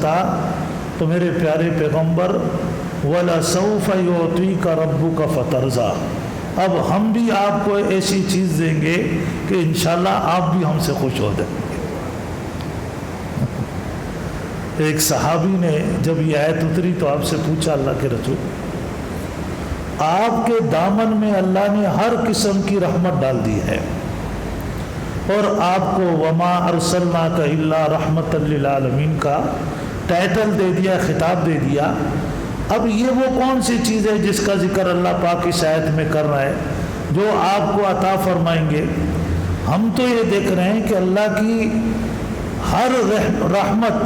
سکتا تو میرے پیارے پیغمبر وَلَسَوْفَ يُعْطِيكَ رَبُّكَ فَتَرْضَىٰ، اب ہم بھی آپ کو ایسی چیز دیں گے کہ انشاءاللہ آپ بھی ہم سے خوش ہو جائیں گے۔ ایک صحابی نے جب یہ آیت اتری تو آپ سے پوچھا اللہ کے رسول، آپ کے دامن میں اللہ نے ہر قسم کی رحمت ڈال دی ہے اور آپ کو وما ارسلناک الا رحمت للعالمین کا ٹائٹل دے دیا، خطاب دے دیا، اب یہ وہ کون سی چیز ہے جس کا ذکر اللہ پاک اس آیت میں کر رہا ہے جو آپ کو عطا فرمائیں گے؟ ہم تو یہ دیکھ رہے ہیں کہ اللہ کی ہر رحمت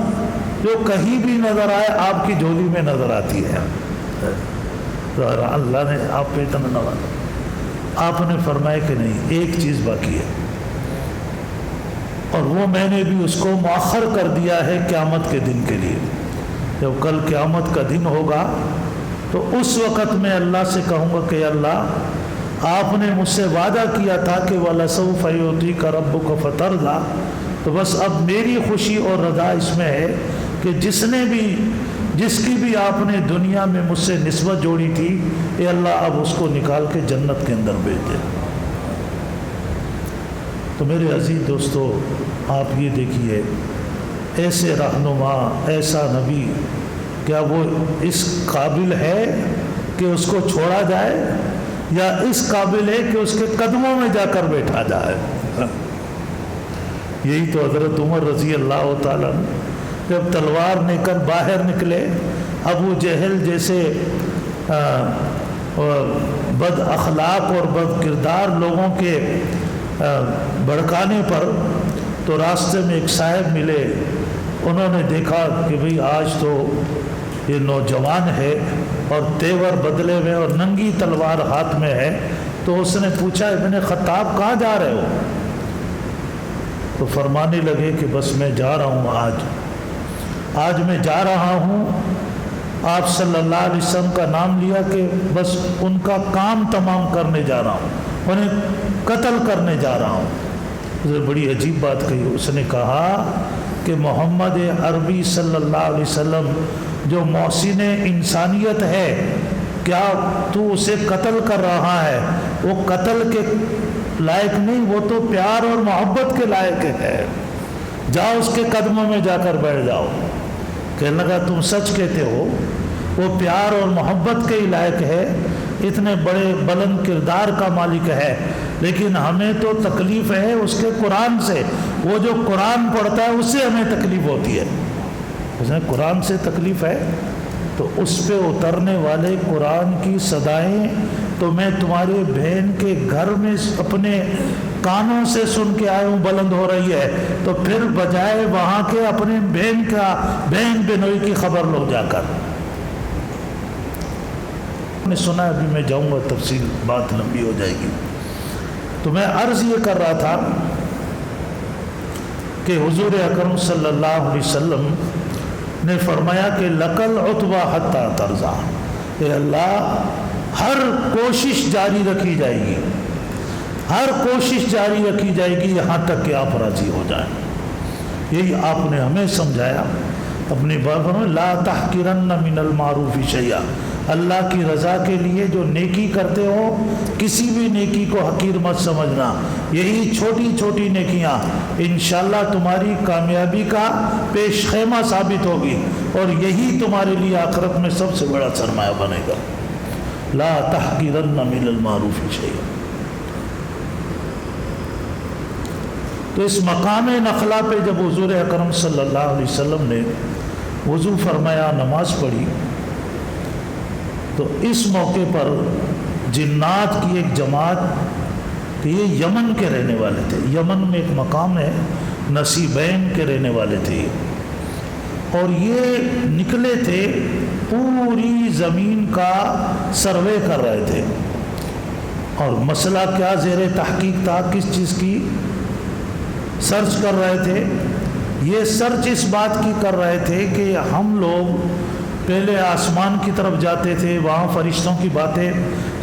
جو کہیں بھی نظر آئے آپ کی جھولی میں نظر آتی ہے۔ اللہ نے آپ پہ اتنا نوازا، آپ نے فرمایا کہ نہیں ایک چیز باقی ہے، اور وہ میں نے بھی اس کو مؤخر کر دیا ہے قیامت کے دن کے لیے۔ جب کل قیامت کا دن ہوگا تو اس وقت میں اللہ سے کہوں گا کہ اللہ آپ نے مجھ سے وعدہ کیا تھا کہ وَلَسَوْفَ يُعْطِيكَ رَبُّكَ فَتَرْضَىٰ، تو بس اب میری خوشی اور رضا اس میں ہے کہ جس کی بھی آپ نے دنیا میں مجھ سے نسبت جوڑی تھی، اے اللہ اب اس کو نکال کے جنت کے اندر بھیج دے۔ تو میرے عزیز دوستو، آپ یہ دیکھیے ایسے رہنما، ایسا نبی، کیا وہ اس قابل ہے کہ اس کو چھوڑا جائے، یا اس قابل ہے کہ اس کے قدموں میں جا کر بیٹھا جائے؟ یہی تو حضرت عمر رضی اللہ تعالیٰ جب تلوار لے کر باہر نکلے، ابو جہل جیسے بد اخلاق اور بد کردار لوگوں کے بھڑکانے پر، تو راستے میں ایک صاحب ملے، انہوں نے دیکھا کہ بھئی آج تو یہ نوجوان ہے اور تیور بدلے میں اور ننگی تلوار ہاتھ میں ہے، تو اس نے پوچھا ابن خطاب کہاں جا رہے ہو؟ تو فرمانے لگے کہ بس میں جا رہا ہوں، آج میں جا رہا ہوں، آپ صلی اللہ علیہ وسلم کا نام لیا کہ بس ان کا کام تمام کرنے جا رہا ہوں، انہیں قتل کرنے جا رہا ہوں۔ بڑی عجیب بات کہی، اس نے کہا کہ محمد عربی صلی اللہ علیہ وسلم جو محسن انسانیت ہے، کیا تو اسے قتل کر رہا ہے؟ وہ قتل کے لائق نہیں، وہ تو پیار اور محبت کے لائق ہے، جاؤ اس کے قدموں میں جا کر بیٹھ جاؤ۔ کہنے لگا تم سچ کہتے ہو، وہ پیار اور محبت کے ہی لائق ہے، اتنے بڑے بلند کردار کا مالک ہے، لیکن ہمیں تو تکلیف ہے اس کے قرآن سے، وہ جو قرآن پڑھتا ہے اس سے ہمیں تکلیف ہوتی ہے۔ اس نے قرآن سے تکلیف ہے تو اس پہ اترنے والے قرآن کی صدائیں تو میں تمہارے بہن کے گھر میں اپنے کانوں سے سن کے آیا ہوں بلند ہو رہی ہے، تو پھر بجائے وہاں کے اپنے بہن بنوئی کی خبر لو جا کر۔ نے سنا، ابھی میں جاؤں گا تفصیل، بات لمبی ہو جائے گی، تو میں عرض یہ کر رہا تھا کہ حضور اکرم صلی اللہ علیہ وسلم نے فرمایا کہ لقل عتبہ حتی ترضا، کہ اللہ ہر کوشش جاری رکھی جائے گی، ہر کوشش جاری رکھی جائے گی یہاں تک کہ آپ راضی ہو جائیں۔ یہی آپ نے ہمیں سمجھایا اپنی بات میں، لا تحقرن من المعروف شیئا، اللہ کی رضا کے لیے جو نیکی کرتے ہو کسی بھی نیکی کو حقیر مت سمجھنا، یہی چھوٹی چھوٹی نیکیاں انشاءاللہ تمہاری کامیابی کا پیش خیمہ ثابت ہوگی، اور یہی تمہارے لیے آخرت میں سب سے بڑا سرمایہ بنے گا۔ لا تحقرن من المعروف شیئا۔ تو اس مقام نخلا پہ جب حضور اکرم صلی اللہ علیہ وسلم نے وضو فرمایا، نماز پڑھی، تو اس موقع پر جنات کی ایک جماعت، کہ یہ یمن کے رہنے والے تھے، یمن میں ایک مقام ہے نصیبین کے رہنے والے تھے، اور یہ نکلے تھے پوری زمین کا سروے کر رہے تھے، اور مسئلہ کیا زیر تحقیق تھا، کس چیز کی سرچ کر رہے تھے؟ یہ سرچ اس بات کی کر رہے تھے کہ ہم لوگ پہلے آسمان کی طرف جاتے تھے، وہاں فرشتوں کی باتیں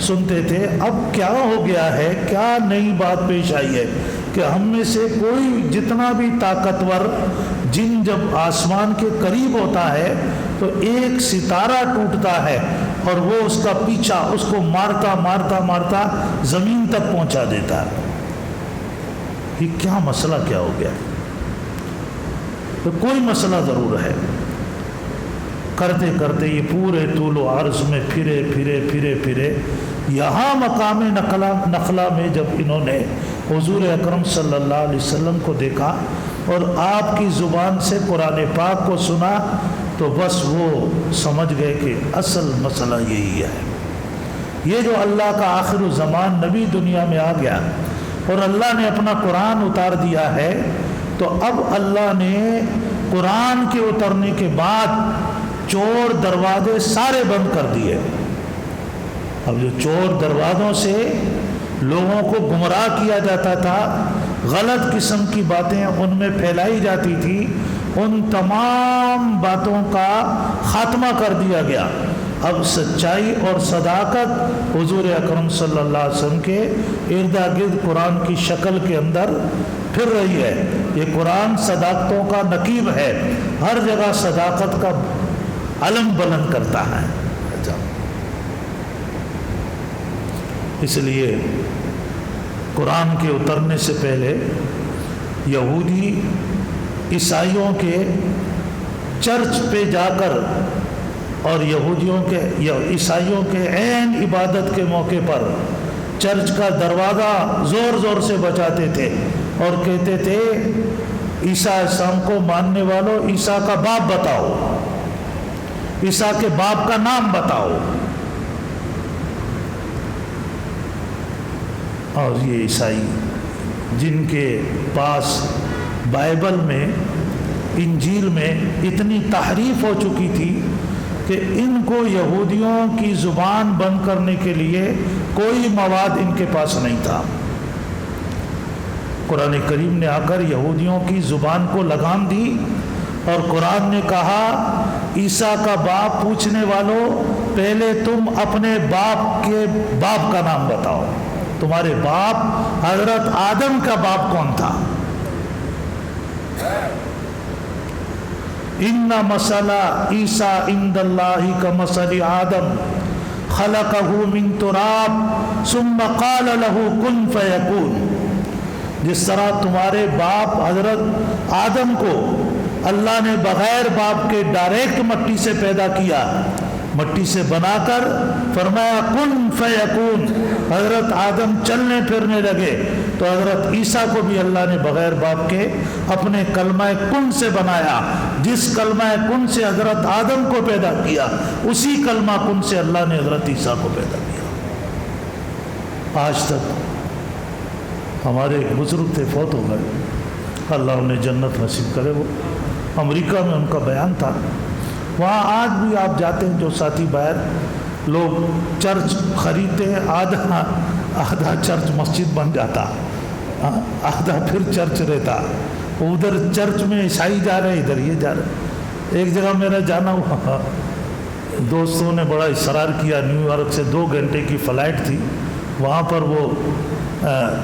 سنتے تھے، اب کیا ہو گیا ہے، کیا نئی بات پیش آئی ہے کہ ہم میں سے کوئی جتنا بھی طاقتور جن جب آسمان کے قریب ہوتا ہے تو ایک ستارہ ٹوٹتا ہے اور وہ اس کا پیچھا اس کو مارتا مارتا مارتا زمین تک پہنچا دیتا ہے۔ یہ کیا مسئلہ کیا ہو گیا؟ تو کوئی مسئلہ ضرور ہے۔ کرتے کرتے یہ پورے طول و عرض میں پھرے پھرے پھرے پھرے یہاں مقام نخلا میں جب انہوں نے حضور اکرم صلی اللہ علیہ وسلم کو دیکھا اور آپ کی زبان سے قرآن پاک کو سنا تو بس وہ سمجھ گئے کہ اصل مسئلہ یہی ہے۔ یہ جو اللہ کا آخر الزمان نبی دنیا میں آ گیا اور اللہ نے اپنا قرآن اتار دیا ہے، تو اب اللہ نے قرآن کے اترنے کے بعد چور دروازے سارے بند کر دیے۔ اب جو چور دروازوں سے لوگوں کو گمراہ کیا جاتا تھا، غلط قسم کی باتیں ان میں پھیلائی جاتی تھی، ان تمام باتوں کا خاتمہ کر دیا گیا۔ اب سچائی اور صداقت حضور اکرم صلی اللہ علیہ وسلم کے ارد گرد قرآن کی شکل کے اندر پھر رہی ہے۔ یہ قرآن صداقتوں کا نقیب ہے، ہر جگہ صداقت کا علم بلند کرتا ہے۔ اس لیے قرآن کے اترنے سے پہلے یہودی عیسائیوں کے چرچ پہ جا کر اور عیسائیوں کے عین عبادت کے موقع پر چرچ کا دروازہ زور زور سے بجاتے تھے اور کہتے تھے عیسیٰ علیہ السلام کو ماننے والوں عیسیٰ کا باپ بتاؤ، عیسیٰ کے باپ کا نام بتاؤ۔ اور یہ عیسائی جن کے پاس بائبل میں انجیل میں اتنی تحریف ہو چکی تھی کہ ان کو یہودیوں کی زبان بند کرنے کے لیے کوئی مواد ان کے پاس نہیں تھا۔ قرآن کریم نے آ کر یہودیوں کی زبان کو لگام دی اور قرآن نے کہا عیسیٰ کا باپ پوچھنے والوں پہلے تم اپنے باپ کے باپ کا نام بتاؤ، تمہارے باپ حضرت آدم کا باپ کون تھا؟ ان مثل عیسیٰ عند اللہ کمثل آدم خلقہ من تراب ثم قال له کن فیکون۔ جس طرح تمہارے باپ حضرت آدم کو اللہ نے بغیر باپ کے ڈائریکٹ مٹی سے پیدا کیا، مٹی سے بنا کر فرمایا کن فیکون، حضرت آدم چلنے پھرنے لگے، تو حضرت عیسیٰ کو بھی اللہ نے بغیر باپ کے اپنے کلمہ کن سے بنایا۔ جس کلمہ کن سے حضرت آدم کو پیدا کیا، اسی کلمہ کن سے اللہ نے حضرت عیسیٰ کو پیدا کیا۔ آج تک ہمارے ایک بزرگ تھے، فوت ہو گئے، اللہ انہیں جنت نصیب کرے، وہ امریکہ میں ان کا بیان تھا۔ وہاں آج بھی آپ جاتے ہیں جو ساتھی باہر لوگ چرچ خریدتے ہیں، آدھا چرچ مسجد بن جاتا، آدھا پھر چرچ رہتا، ادھر چرچ میں عیسائی جا رہے ادھر یہ جا رہے۔ ایک جگہ میرا جانا ہوا، دوستوں نے بڑا اصرار کیا، نیو یارک سے 2 گھنٹے کی فلائٹ تھی، وہاں پر وہ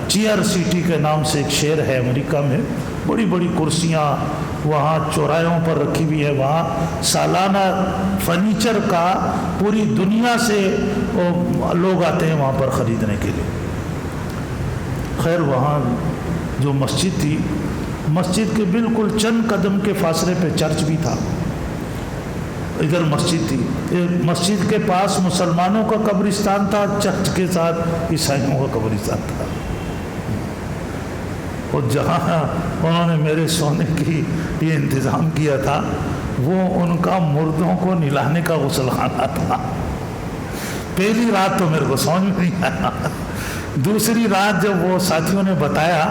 چیئر سٹی کے نام سے ایک شہر ہے امریکہ میں، بڑی بڑی کرسیاں وہاں چوراہوں پر رکھی ہوئی ہے، وہاں سالانہ فرنیچر کا پوری دنیا سے لوگ آتے ہیں وہاں پر خریدنے کے لیے۔ خیر وہاں جو مسجد تھی، مسجد کے بالکل چند قدم کے فاصلے پہ چرچ بھی تھا، ادھر مسجد تھی، مسجد کے پاس مسلمانوں کا قبرستان تھا، چرچ کے ساتھ عیسائیوں کا قبرستان تھا۔ اور جہاں انہوں نے میرے سونے کی یہ انتظام کیا تھا، وہ ان کا مردوں کو نلانے کا غسل خانہ تھا۔ پہلی رات تو میرے کو سمجھ میں نہیں آیا، دوسری رات جب وہ ساتھیوں نے بتایا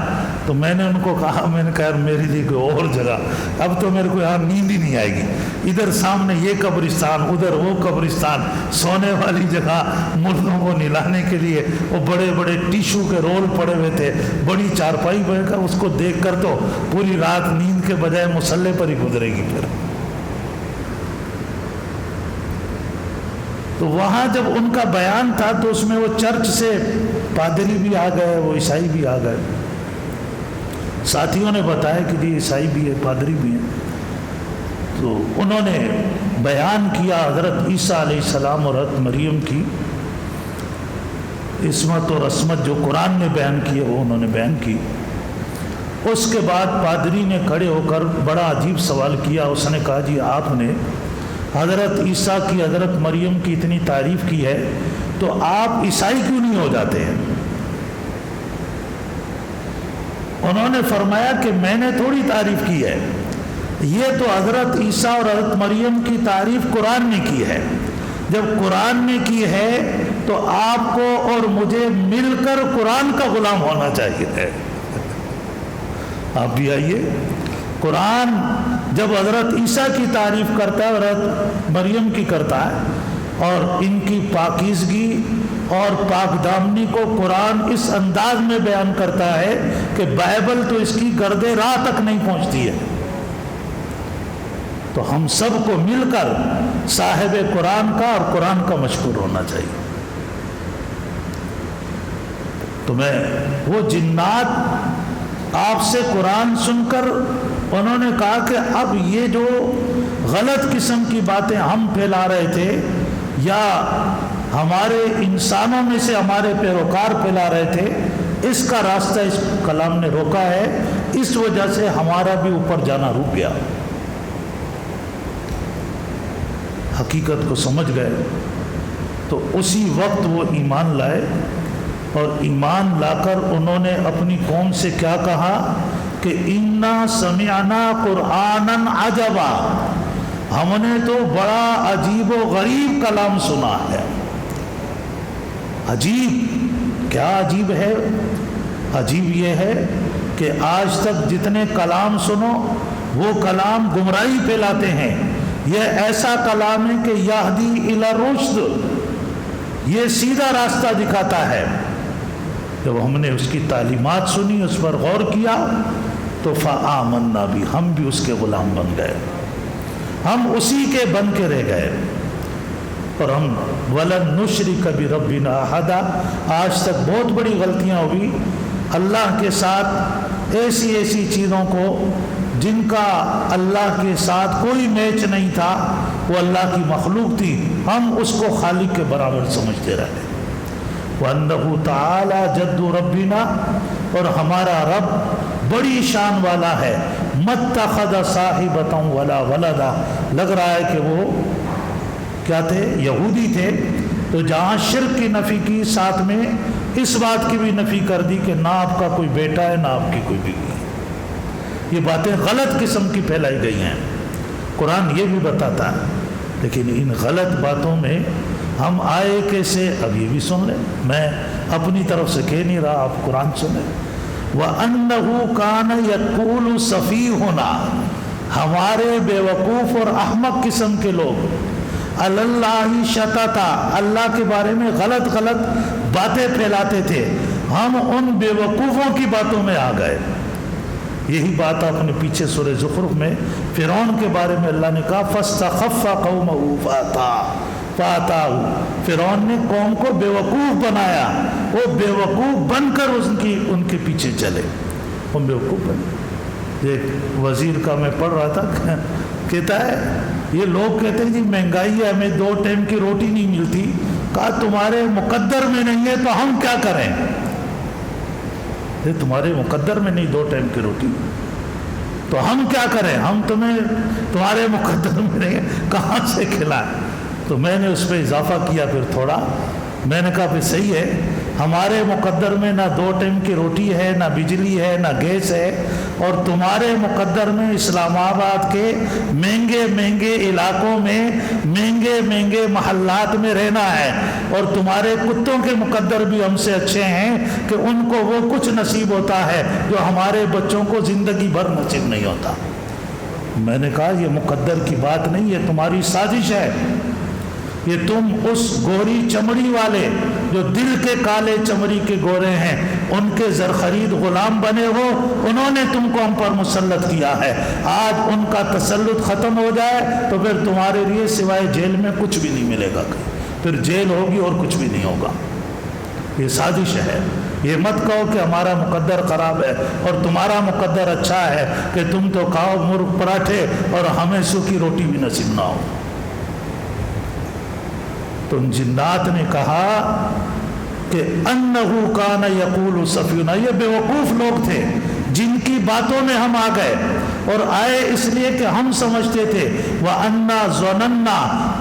تو میں نے ان کو کہا، میں نے کہا میرے لیے کوئی اور جگہ، اب تو میرے کو یہاں نیند ہی نہیں آئے گی، ادھر سامنے یہ قبرستان ادھر وہ قبرستان، سونے والی جگہ مردوں کو نلانے کے لیے وہ بڑے بڑے ٹیشو کے رول پڑے ہوئے تھے، بڑی چارپائی بیٹھ کر اس کو دیکھ کر تو پوری رات نیند کے بجائے مصلے پر ہی گزرے گی۔ پھر تو وہاں جب ان کا بیان تھا تو اس میں وہ چرچ سے پادری بھی آ گئے، وہ عیسائی بھی آ گئے، ساتھیوں نے بتایا کہ جی عیسائی بھی ہے، پادری بھی ہیں۔ تو انہوں نے بیان کیا حضرت عیسیٰ علیہ السلام اور حضرت مریم کی عصمت اور عصمت جو قرآن نے بیان کی ہے وہ انہوں نے بیان کی۔ اس کے بعد پادری نے کھڑے ہو کر بڑا عجیب سوال کیا۔ اس نے کہا جی آپ نے حضرت عیسیٰ کی حضرت مریم کی اتنی تعریف کی ہے تو آپ عیسائی کیوں نہیں ہو جاتے ہیں؟ انہوں نے فرمایا کہ میں نے تھوڑی تعریف کی ہے، یہ تو حضرت عیسیٰ اور حضرت مریم کی تعریف قرآن نے کی ہے۔ جب قرآن نے کی ہے تو آپ کو اور مجھے مل کر قرآن کا غلام ہونا چاہیے۔ آپ بھی آئیے، قرآن جب حضرت عیسیٰ کی تعریف کرتا ہے اور حضرت مریم کی کرتا ہے اور ان کی پاکیزگی اور پاک دامنی کو قرآن اس انداز میں بیان کرتا ہے کہ بائبل تو اس کی گرد راہ تک نہیں پہنچتی ہے، تو ہم سب کو مل کر صاحب قرآن کا اور قرآن کا مشکور ہونا چاہیے۔ تو میں وہ جنات آپ سے قرآن سن کر انہوں نے کہا کہ اب یہ جو غلط قسم کی باتیں ہم پھیلا رہے تھے یا ہمارے انسانوں میں سے ہمارے پیروکار پھیلا رہے تھے، اس کا راستہ اس کلام نے روکا ہے، اس وجہ سے ہمارا بھی اوپر جانا رک گیا۔ حقیقت کو سمجھ گئے تو اسی وقت وہ ایمان لائے، اور ایمان لا کر انہوں نے اپنی قوم سے کیا کہا کہ انا سمعنا قرآنا عجبا، ہم نے تو بڑا عجیب و غریب کلام سنا ہے۔ عجیب کیا عجیب ہے؟ عجیب یہ ہے کہ آج تک جتنے کلام سنو وہ کلام گمراہی پھیلاتے ہیں، یہ ایسا کلام ہے کہ یہدی الی الرشد، یہ سیدھا راستہ دکھاتا ہے۔ جب ہم نے اس کی تعلیمات سنی، اس پر غور کیا تو فآمنا بھی، ہم بھی اس کے غلام بن گئے، ہم اسی کے بن کے رہ گئے، اور ہم وَلَن نُشْرِكَ بِرَبِّنَا أَحَدًا، آج تک بہت بڑی غلطیاں ہوئی اللہ کے ساتھ ایسی ایسی چیزوں کو جن کا اللہ کے ساتھ کوئی میچ نہیں تھا، وہ اللہ کی مخلوق تھی، ہم اس کو خالق کے برابر سمجھتے رہے۔ وَأَنَّهُ تَعَالَى جَدُّ رَبِّنَا، اور ہمارا رب بڑی شان والا ہے، مَتَّخَذَ صَاحِبَةً وَلَا وَلَدًا، لگ رہا ہے کہ وہ کیا تھے؟ یہودی تھے، تو جہاں شرک کی نفی کی ساتھ میں اس بات کی بھی نفی کر دی کہ نہ آپ کا کوئی بیٹا ہے نہ آپ کی کوئی بیوی ہے۔ یہ باتیں غلط قسم کی پھیلائی گئی ہیں، قرآن یہ بھی بتاتا ہے، لیکن ان غلط باتوں میں ہم آئے کیسے؟ اب یہ بھی سن لیں، میں اپنی طرف سے کہہ نہیں رہا، آپ قرآن سنیں۔ وَأَنَّهُ كَانَ يَقُولُ سَفِيهُنَا، ہمارے بیوقوف اور احمق قسم کے لوگ علی اللہ شططا، اللہ کے بارے میں غلط غلط باتیں پھیلاتے تھے، ہم ان بیوقوفوں کی باتوں میں آ گئے۔ یہی بات آپ نے پیچھے سورہ زخرف میں فرعون کے بارے میں اللہ نے کہا فَاسْتَخَفَّ قَوْمَهُ فَأَطَاعُوهُ، فرعون نے قوم کو بیوقوف بنایا، وہ بیوقوف بن کر ان کے پیچھے چلے، وہ بیوقوف بنے۔ ایک وزیر کا میں پڑھ رہا تھا، کہتا ہے یہ لوگ کہتے ہیں جی مہنگائی ہے، ہمیں 2 ٹائم کی روٹی نہیں ملتی، کہا تمہارے مقدر میں نہیں ہے تو ہم کیا کریں؟ تمہارے مقدر میں نہیں 2 ٹائم کی روٹی تو ہم کیا کریں؟ ہم تمہارے مقدر میں نہیں ہے، کہاں سے کھلائیں؟ تو میں نے اس پہ اضافہ کیا پھر تھوڑا، میں نے کہا پھر صحیح ہے، ہمارے مقدر میں نہ 2 ٹائم کی روٹی ہے، نہ بجلی ہے، نہ گیس ہے، اور تمہارے مقدر میں اسلام آباد کے مہنگے مہنگے علاقوں میں مہنگے مہنگے محلات میں رہنا ہے، اور تمہارے کتوں کے مقدر بھی ہم سے اچھے ہیں کہ ان کو وہ کچھ نصیب ہوتا ہے جو ہمارے بچوں کو زندگی بھر نصیب نہیں ہوتا۔ میں نے کہا یہ مقدر کی بات نہیں، یہ تمہاری سازش ہے، یہ تم اس گوری چمڑی والے جو دل کے کالے چمڑی کے گورے ہیں ان کے زرخرید غلام بنے ہو، انہوں نے تم کو ہم پر مسلط کیا ہے، آج ان کا تسلط ختم ہو جائے تو پھر تمہارے لیے سوائے جیل میں کچھ بھی نہیں ملے گا، پھر جیل ہوگی اور کچھ بھی نہیں ہوگا۔ یہ سازش ہے۔ یہ مت کہو کہ ہمارا مقدر خراب ہے اور تمہارا مقدر اچھا ہے کہ تم تو کھاؤ مرغ پراٹھے اور ہمیں سوکھی روٹی بھی نصیب نہ ہو۔ تو ان جنات نے کہا کہ انہو کان یقول سفیہنا، یہ بے وقوف لوگ تھے جن کی باتوں میں ہم آ گئے، اور آئے اس لیے کہ ہم سمجھتے تھے وَأَنَّا ظَنَنَّا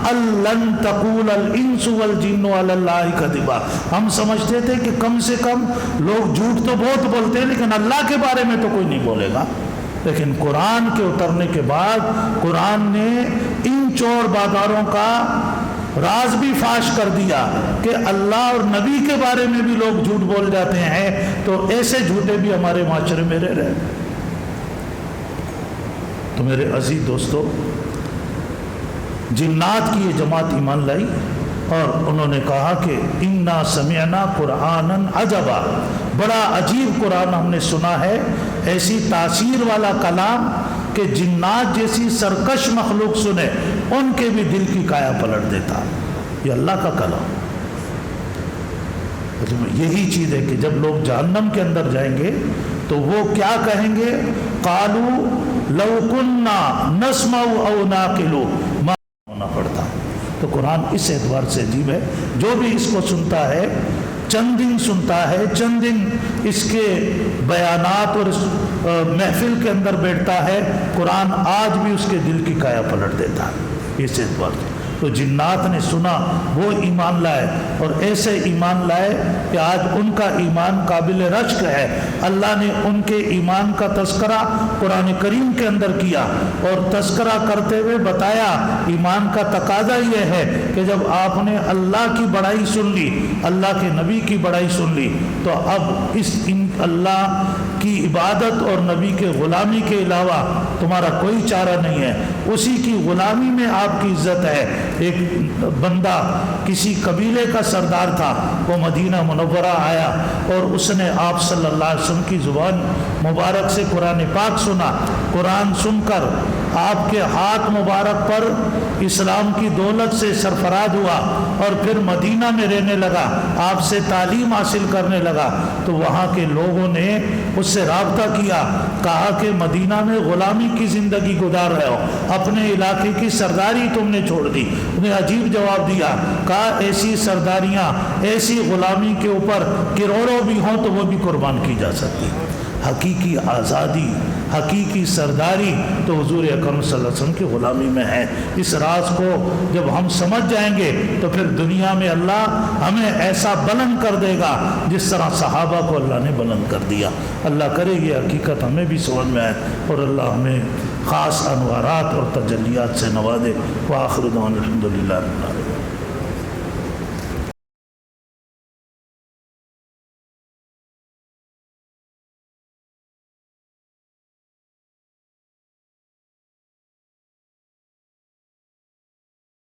أَن لَّن تَقُولَ الْإِنسُ وَالْجِنُّ عَلَى اللَّهِ كَذِبًا، ہم سمجھتے تھے کہ کم سے کم لوگ جھوٹ تو بہت بولتے ہیں لیکن اللہ کے بارے میں تو کوئی نہیں بولے گا۔ لیکن قرآن کے اترنے کے بعد قرآن نے ان چور بازاروں کا راز بھی فاش کر دیا کہ اللہ اور نبی کے بارے میں بھی لوگ جھوٹ بول جاتے ہیں، تو ایسے جھوٹے بھی ہمارے معاشرے میں رہ رہے۔ تو میرے عزیز دوستو، جنات کی یہ جماعت ایمان لائی اور انہوں نے کہا کہ انا سمعنا قرآنا عجبا، بڑا عجیب قرآن ہم نے سنا ہے، ایسی تاثیر والا کلام کہ جنات جیسی سرکش مخلوق سنے ان کے بھی دل کی کایا پلٹ دیتا۔ یہ اللہ کا کلام۔ یہی چیز ہے کہ جب لوگ جہنم کے اندر جائیں گے تو وہ کیا کہیں گے؟ قالوا لو كنا نسمع او نعقل ما ہونا پڑتا۔ تو قرآن اس اعتبار سے عجیب ہے، جو بھی اس کو سنتا ہے چند دن سنتا ہے، چند دن اس کے بیانات اور اس محفل کے اندر بیٹھتا ہے، قرآن آج بھی اس کے دل کی کایا پلٹ دیتا ہے اس اعتبار سے۔ تو جنات نے سنا، وہ ایمان لائے، اور ایسے ایمان لائے کہ آج ان کا ایمان قابل رشک ہے۔ اللہ نے ان کے ایمان کا تذکرہ قرآن کریم کے اندر کیا، اور تذکرہ کرتے ہوئے بتایا ایمان کا تقاضا یہ ہے کہ جب آپ نے اللہ کی بڑائی سن لی، اللہ کے نبی کی بڑائی سن لی، تو اب اللہ کی عبادت اور نبی کے غلامی کے علاوہ تمہارا کوئی چارہ نہیں ہے، اسی کی غلامی میں آپ کی عزت ہے۔ ایک بندہ کسی قبیلے کا سردار تھا، وہ مدینہ منورہ آیا اور اس نے آپ صلی اللہ علیہ وسلم کی زبان مبارک سے قرآن پاک سنا۔ قرآن سن کر آپ کے ہاتھ مبارک پر اسلام کی دولت سے سرفراز ہوا اور پھر مدینہ میں رہنے لگا، آپ سے تعلیم حاصل کرنے لگا۔ تو وہاں کے لوگوں نے اس سے رابطہ کیا، کہا کہ مدینہ میں غلامی کی زندگی گزار رہے ہو، اپنے علاقے کی سرداری تم نے چھوڑ دی۔ انہیں عجیب جواب دیا، کہا ایسی سرداریاں، ایسی غلامی کے اوپر کروڑوں بھی ہوں تو وہ بھی قربان کی جا سکتی۔ حقیقی آزادی، حقیقی سرداری تو حضور اکرم صلی اللہ علیہ وسلم کی غلامی میں ہے۔ اس راز کو جب ہم سمجھ جائیں گے تو پھر دنیا میں اللہ ہمیں ایسا بلند کر دے گا جس طرح صحابہ کو اللہ نے بلند کر دیا۔ اللہ کرے یہ حقیقت ہمیں بھی سمجھ میں آئے اور اللہ ہمیں خاص انوارات اور تجلیات سے نوازے۔ وآخر دعوانا الحمدللہ رب العالمین۔